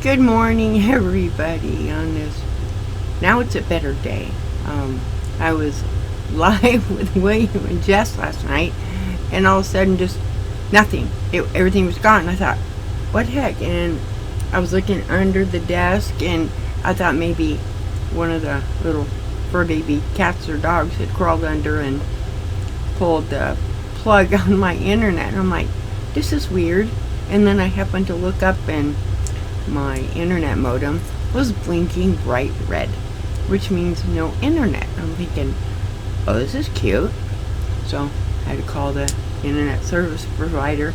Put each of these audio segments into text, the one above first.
Good morning, everybody. Now it's a better day. I was live with William and Jess last night, and all of a sudden, just nothing. Everything was gone. I thought, what the heck? And I was looking under the desk, and I thought maybe one of the little fur baby cats or dogs had crawled under and pulled the plug on my internet. And I'm like, this is weird. And then I happened to look up, and my internet modem was blinking bright red, which means no internet. I'm thinking, oh, this is cute. So I had to call the internet service provider.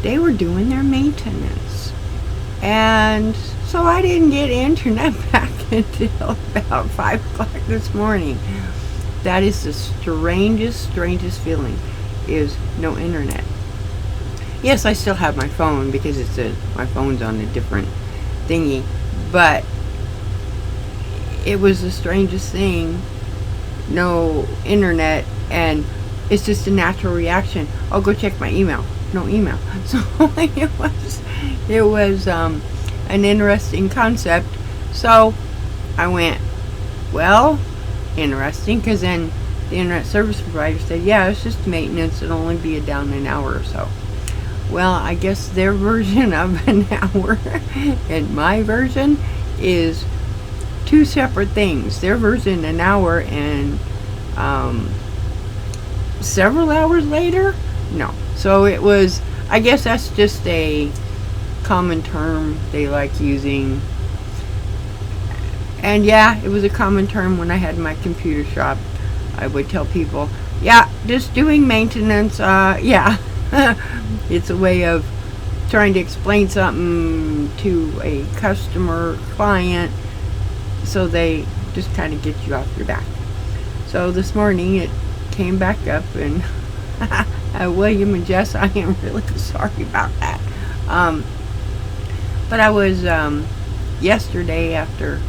They were doing their maintenance, and so I didn't get internet back until about 5 o'clock this morning. That is the strangest feeling, is no internet. Yes, I still have my phone because my phone's on a different thingy, but it was the strangest thing, no internet, and it's just a natural reaction. I'll go check my email. No email. So it was an interesting concept. So I went, well, interesting, because then the internet service provider said, yeah, it's just maintenance. It'll only be down an hour or so. Well, I guess their version of an hour and my version is two separate things. Their version an hour, and several hours later? No. So it was, I guess that's just a common term they like using. And yeah, it was a common term when I had my computer shop. I would tell people, yeah, just doing maintenance, yeah. It's a way of trying to explain something to a customer, client, so they just kind of get you off your back. So this morning it came back up, and William and Jess, I am really sorry about that. But I was, yesterday, after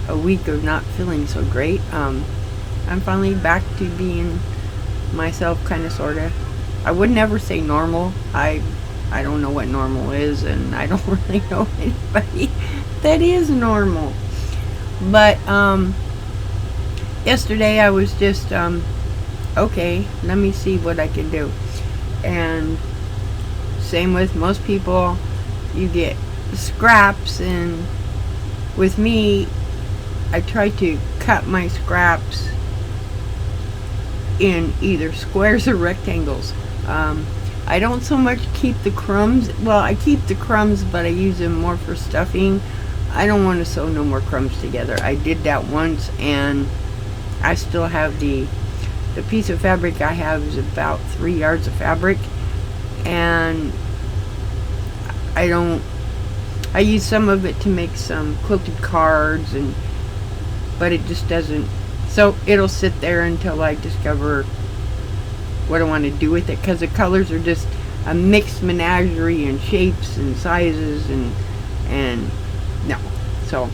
a week of not feeling so great, I'm finally back to being myself, kind of, sort of. I would never say normal. I don't know what normal is, and I don't really know anybody that is normal. But yesterday I was just okay, let me see what I can do. And same with most people, you get scraps, and with me, I try to cut my scraps in either squares or rectangles. I don't so much keep the crumbs. Well, I keep the crumbs, but I use them more for stuffing. I don't want to sew no more crumbs together. I did that once, and I still have the piece of fabric I have is about 3 yards of fabric, and I use some of it to make some quilted cards, but it just doesn't. So it'll sit there until I discover what I want to do with it, because the colors are just a mixed menagerie and shapes and sizes, and no. So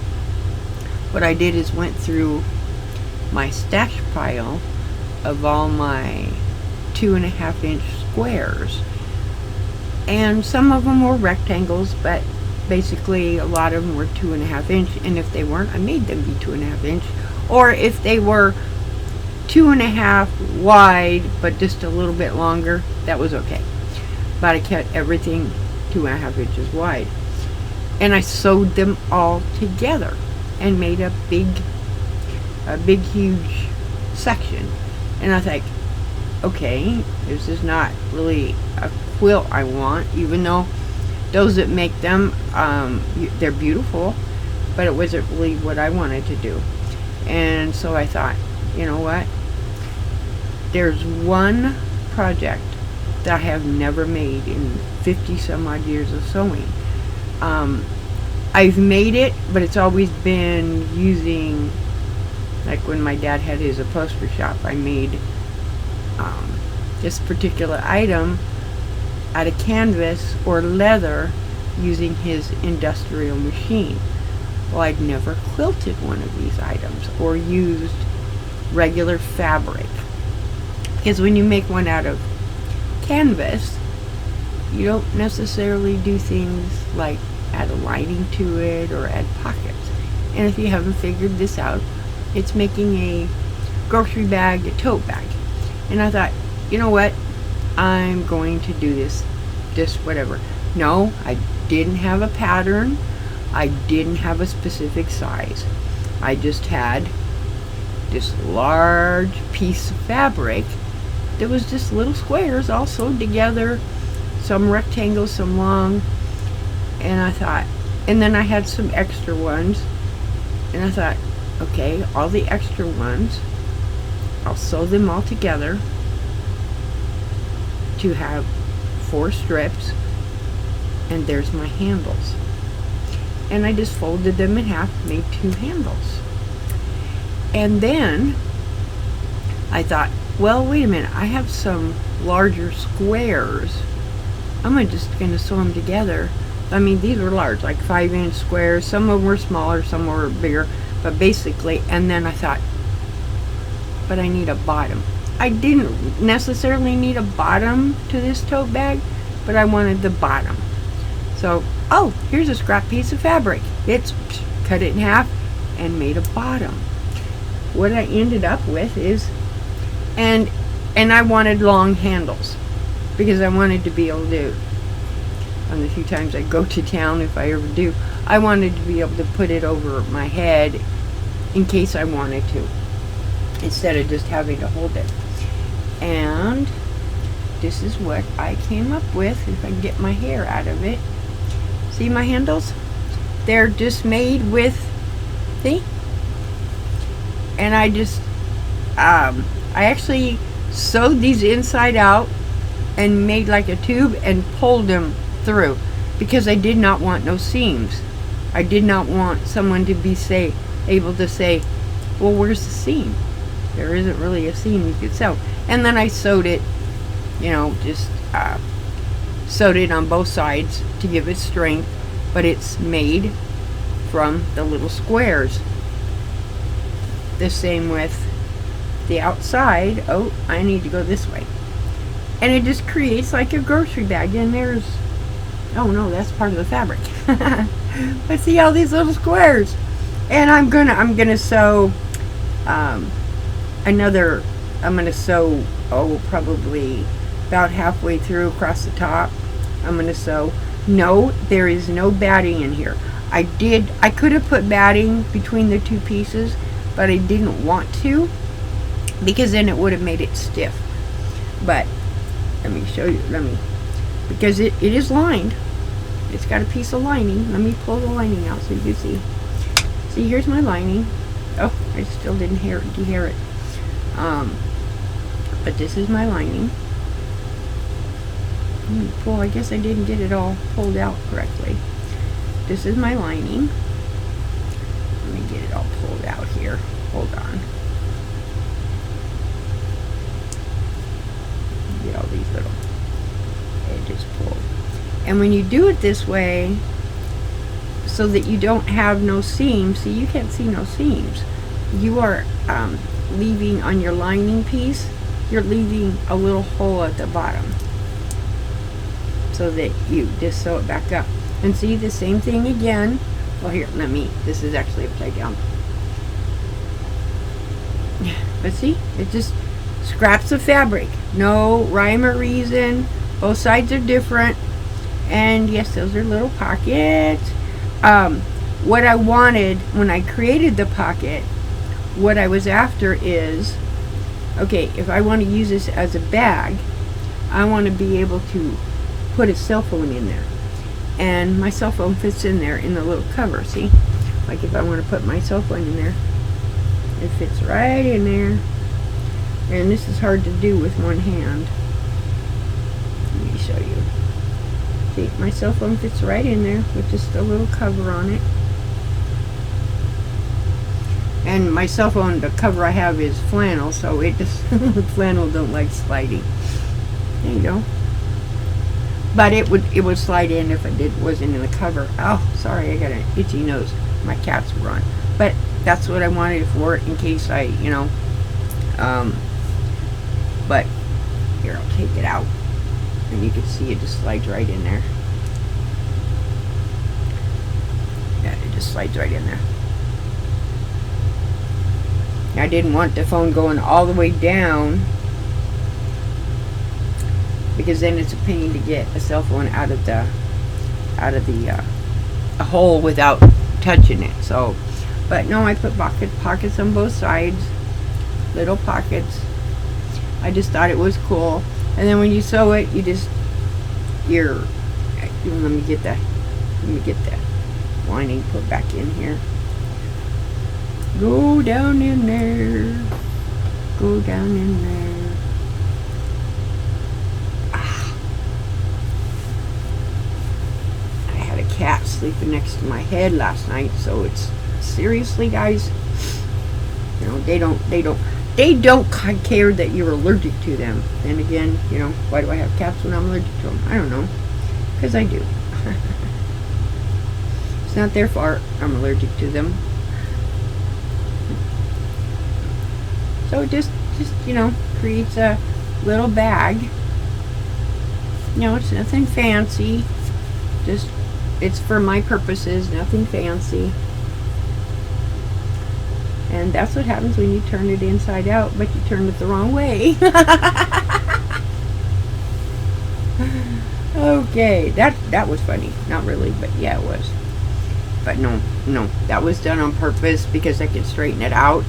what I did is went through my stash pile of all my 2.5-inch squares, and some of them were rectangles, but basically a lot of them were 2.5-inch, and if they weren't, I made them be 2.5-inch. Or if they were 2.5 wide, but just a little bit longer, that was okay. But I kept everything 2.5 inches wide. And I sewed them all together and made a big, huge section. And I think, okay, this is not really a quilt I want, even though those that make them, they're beautiful, but it wasn't really what I wanted to do. And so I thought, you know what? There's one project that I have never made in 50 some odd years of sewing. I've made it, but it's always been using, like when my dad had his upholstery shop, I made this particular item out of canvas or leather using his industrial machine. Well, I'd never quilted one of these items or used regular fabric, because when you make one out of canvas, you don't necessarily do things like add a lining to it or add pockets. And if you haven't figured this out, it's making a grocery bag a tote bag. And I thought, you know what, I'm going to do this, just whatever. No, I didn't have a pattern. I didn't have a specific size. I just had this large piece of fabric that was just little squares all sewed together, some rectangles, some long. And I thought, and then I had some extra ones, and I thought, okay, all the extra ones, I'll sew them all together to have 4 strips, and there's my handles. And I just folded them in half, made 2 handles. And then I thought, well, wait a minute, I have some larger squares. I'm just going to sew them together. I mean, these were large, like 5-inch squares. Some of them were smaller, some were bigger, but basically, and then I thought, but I need a bottom. I didn't necessarily need a bottom to this tote bag, but I wanted the bottom. So, oh, here's a scrap piece of fabric. It's cut it in half and made a bottom. What I ended up with is, and I wanted long handles because I wanted to be able to, on the few times I go to town, if I ever do, I wanted to be able to put it over my head in case I wanted to, instead of just having to hold it. And this is what I came up with, if I can get my hair out of it. See my handles? They're just made with, see? And I just, I actually sewed these inside out and made like a tube and pulled them through because I did not want no seams. I did not want someone to be able to say, well, where's the seam? There isn't really a seam you could sew. And then I sewed it, you know, just sewed it on both sides to give it strength, but it's made from the little squares. The same with the outside. Oh, I need to go this way. And it just creates like a grocery bag. And there's, oh no, that's part of the fabric. But see all these little squares. And I'm gonna sew another. I'm gonna sew, oh, probably about halfway through across the top. I'm gonna sew. No, there is no batting in here. I could have put batting between the 2 pieces, but I didn't want to because then it would have made it stiff. But let me show you, because it is lined. It's got a piece of lining. Let me pull the lining out so you can see. See, here's my lining. Oh, I still didn't dehair it. But this is my lining. Pull, I guess I didn't get it all pulled out correctly. This is my lining. Let me get it all pulled out here. Hold on. Get all these little edges pulled. And when you do it this way, so that you don't have no seams, see, you can't see no seams. You are leaving on your lining piece, you're leaving a little hole at the bottom so that you just sew it back up. And see, the same thing again. Well, here, this is actually upside down. But see, it just scraps of fabric. No rhyme or reason. Both sides are different. And yes, those are little pockets. What I wanted when I created the pocket, what I was after is, okay, if I want to use this as a bag, I want to be able to put a cell phone in there. And my cell phone fits in there in the little cover, see? Like if I want to put my cell phone in there, it fits right in there. And this is hard to do with one hand. Let me show you. See, my cell phone fits right in there with just a little cover on it. And my cell phone, the cover I have is flannel, so it just, flannel don't like sliding. There you go. But it would slide in if it wasn't in the cover. Oh, sorry, I got an itchy nose. My cats were on. But that's what I wanted it for, in case I, but here, I'll take it out. And you can see it just slides right in there. just slides right in there. I didn't want the phone going all the way down, because then it's a pain to get a cell phone out of the a hole without touching it. So, but no, I put pockets on both sides, little pockets. I just thought it was cool. And then when you sew it, let me get that lining put back in here. Go down in there. Go down in there. I had a cat sleeping next to my head last night, so it's seriously, guys. You know, they don't care that you're allergic to them. And again, you know, why do I have cats when I'm allergic to them? I don't know, because I do. It's not their fault I'm allergic to them. So it just you know, creates a little bag. You know, it's nothing fancy. Just, it's for my purposes, nothing fancy. And that's what happens when you turn it inside out, but you turn it the wrong way. Okay, that was funny. Not really, but yeah, it was. But no, that was done on purpose because I could straighten it out.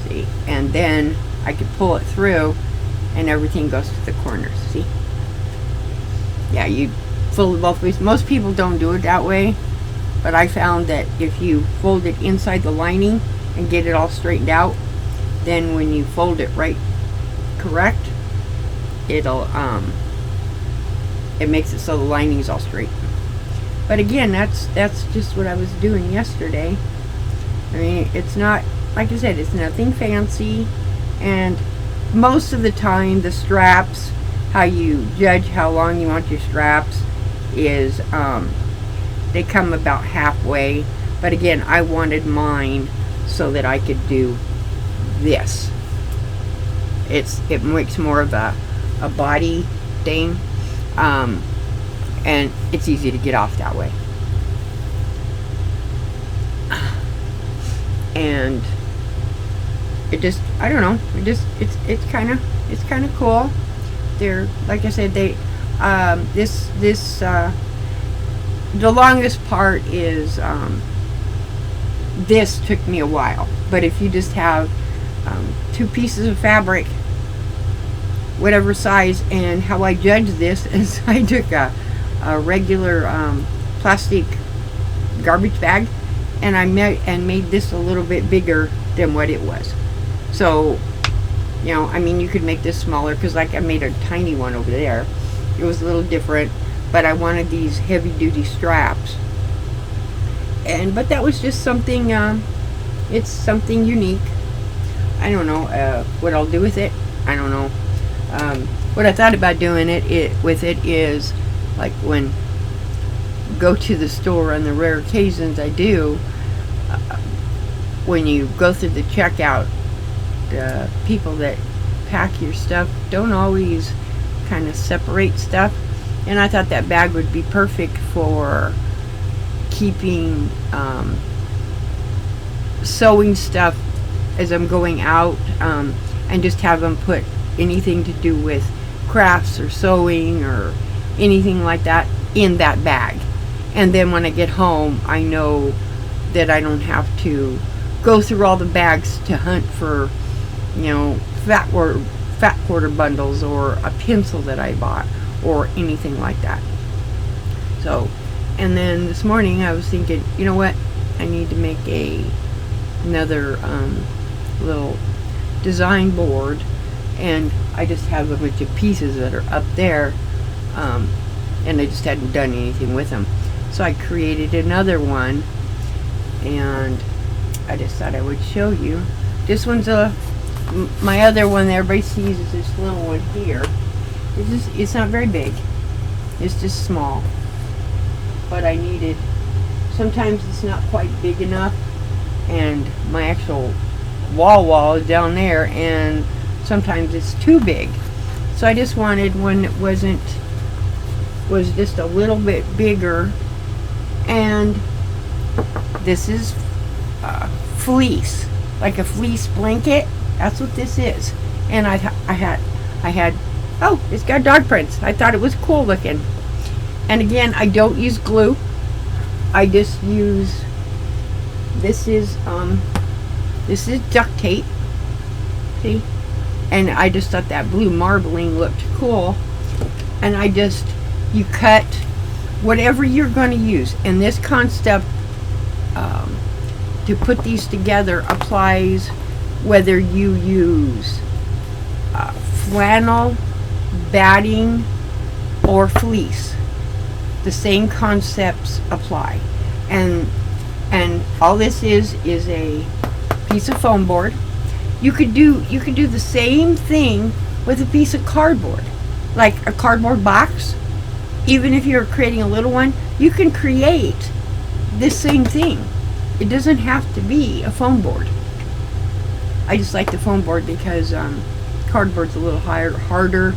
See, and then I could pull it through, and everything goes to the corners. See? Yeah, you fold it both ways. Most people don't do it that way, but I found that if you fold it inside the lining and get it all straightened out, then when you fold it right correct, it'll it makes it so the lining's all straight. But again, that's just what I was doing yesterday. I mean, it's not, like I said, it's nothing fancy. And most of the time, the straps, how you judge how long you want your straps is, they come about halfway. But again, I wanted mine so that I could do this. It makes more of a body thing, and it's easy to get off that way. And it just, I don't know, it's kind of cool. They're, like I said, they the longest part is, this took me a while, but if you just have 2 pieces of fabric, whatever size, and how I judge this is I took a regular plastic garbage bag, and I made this a little bit bigger than what it was. So, you know, I mean, you could make this smaller, because like I made a tiny one over there. It was a little different, but I wanted these heavy duty straps. But that was just something, it's something unique. I don't know what I'll do with it. I don't know. What I thought about doing with it is, like, when go to the store on the rare occasions I do, when you go through the checkout, the people that pack your stuff don't always kind of separate stuff, and I thought that bag would be perfect for keeping sewing stuff as I'm going out, and just have them put anything to do with crafts or sewing or anything like that in that bag. And then when I get home, I know that I don't have to go through all the bags to hunt for, you know, fat quarter bundles or a pencil that I bought or anything like that. So, and then this morning I was thinking, you know what, I need to make another little design board, and I just have a bunch of pieces that are up there, and I just hadn't done anything with them. So I created another one, and I just thought I would show you. This one's my other one that everybody sees is this little one here. It's not very big. It's just small. But I needed, sometimes it's not quite big enough, and my actual wall is down there, and sometimes it's too big. So I just wanted one that was just a little bit bigger, and This is fleece, like a fleece blanket. That's what this is. And I had, oh, it's got dog prints. I thought it was cool looking. And again, I don't use glue. I just use, this is duct tape. See? And I just thought that blue marbling looked cool. And you cut whatever you're going to use. And this concept to put these together applies whether you use flannel, batting, or fleece. The same concepts apply. And all this is a piece of foam board. You could do the same thing with a piece of cardboard, like a cardboard box. Even if you're creating a little one, you can create this same thing. It doesn't have to be a foam board. I just like the foam board because cardboard's a little harder.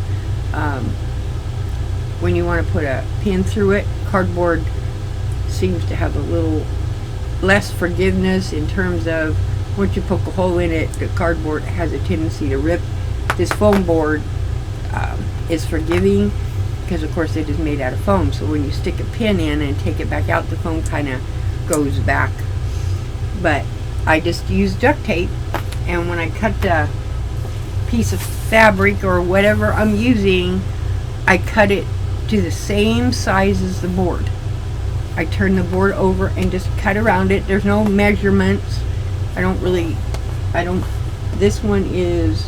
When you want to put a pin through it, cardboard seems to have a little less forgiveness in terms of once you poke a hole in it, the cardboard has a tendency to rip. This foam board is forgiving because, of course, it is made out of foam. So when you stick a pin in and take it back out, the foam kind of goes back. But I just use duct tape, and when I cut the piece of fabric or whatever I'm using, I cut it to the same size as the board. I turn the board over and just cut around it. There's no measurements. This one is,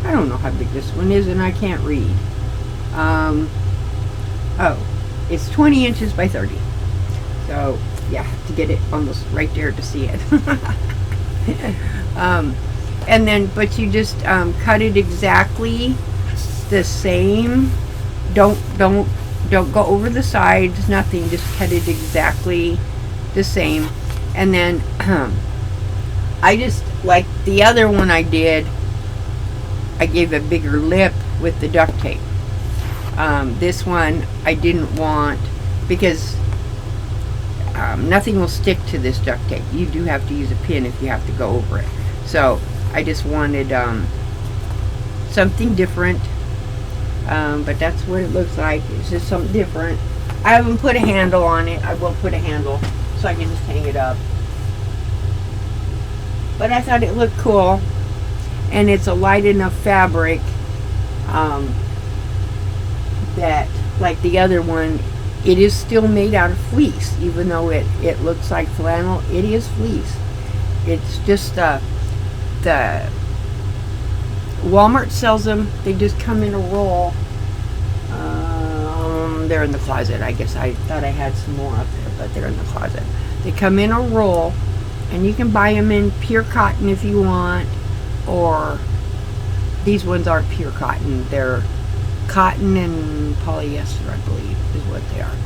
I don't know how big this one is, and I can't read. It's 20 inches by 30. So, yeah, I have to get it almost right there to see it. And then, but you just cut it exactly the same. Don't go over the sides, nothing. Just cut it exactly the same. And then I just, like the other one I did, I gave a bigger lip with the duct tape. This one I didn't want because nothing will stick to this duct tape. You do have to use a pin if you have to go over it. So I just wanted something different. But that's what it looks like. It's just something different. I haven't put a handle on it. I will put a handle so I can just hang it up. But I thought it looked cool. And it's a light enough fabric that, like the other one, it is still made out of fleece. Even though it looks like flannel, it is fleece. It's just the Walmart sells them. They just come in a roll. They're in the closet. I guess I thought I had some more up there, but they're in the closet. They come in a roll, and you can buy them in pure cotton if you want, or these ones aren't pure cotton. They're cotton and polyester, I believe, is what they are.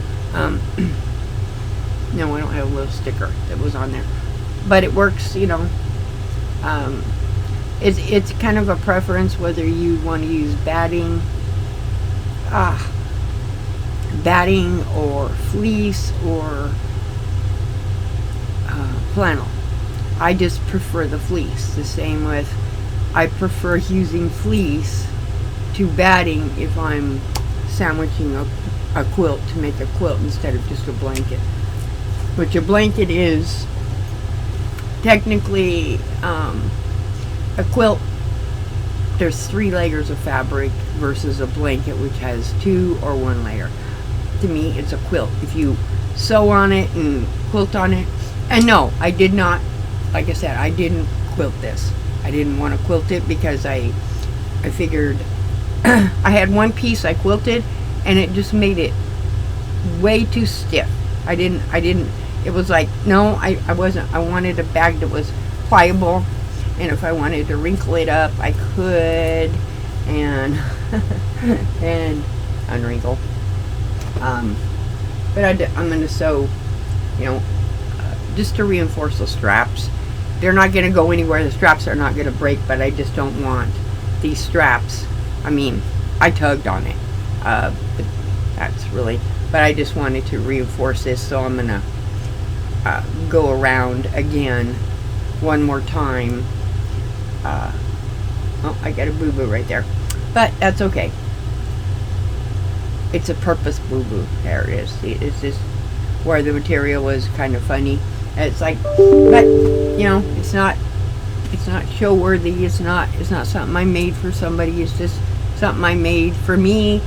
No, I don't have a little sticker that was on there, but it works, you know. It's kind of a preference whether you want to use batting or fleece or flannel. I just prefer the fleece. The same with, I prefer using fleece to batting if I'm sandwiching a quilt to make a quilt instead of just a blanket. Which a blanket is technically a quilt. There's 3 layers of fabric versus a blanket which has 2 or 1 layer. To me, it's a quilt. If you sew on it and quilt on it, and no, I did not, like I said, I didn't quilt this. I didn't want to quilt it because I figured I had one piece I quilted and it just made it way too stiff. I didn't, it was like, no, I wanted a bag that was pliable, and if I wanted to wrinkle it up, I could, and unwrinkle. But I'm going to sew, you know, just to reinforce the straps. They're not going to go anywhere. The straps are not going to break, but I just don't want these straps. I mean, I tugged on it. But I just wanted to reinforce this, so I'm going to go around again one more time. Oh, I got a boo-boo right there, but that's okay. It's a purpose boo-boo. There it is. See, it's just where the material was kind of funny. It's like, but you know, it's not show worthy. It's not something I made for somebody. It's just something I made for me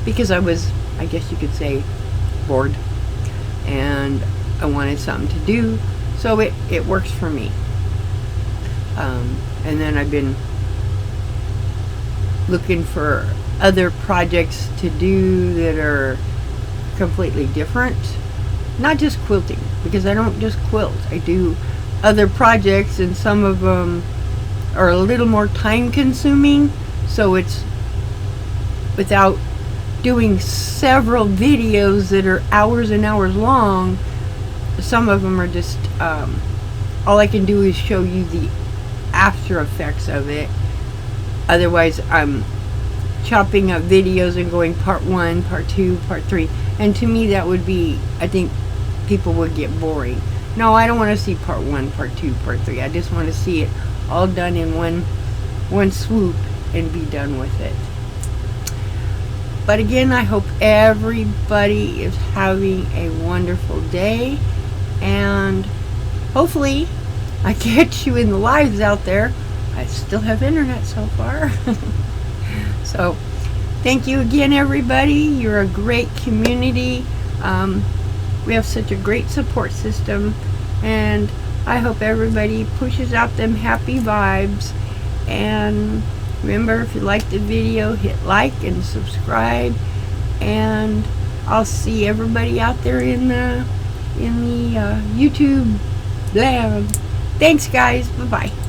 because I was, I guess you could say, bored, and I wanted something to do, so it works for me. And then I've been looking for other projects to do that are completely different. Not just quilting, because I don't just quilt. I do other projects, and some of them are a little more time consuming, so it's without doing several videos that are hours and hours long. Some of them are just all I can do is show you the after effects of it. Otherwise I'm chopping up videos and going part 1, part 2, part 3, and to me that would be, I think people would get boring. No, I don't want to see part 1, part 2, part 3. I just want to see it all done in one swoop and be done with it. But again, I hope everybody is having a wonderful day, and hopefully I catch you in the lives out there. I still have internet so far. So thank you again, everybody. You're a great community. We have such a great support system, and I hope everybody pushes out them happy vibes. And remember, if you liked the video, hit like and subscribe, and I'll see everybody out there in the YouTube land. Thanks, guys. Bye-bye.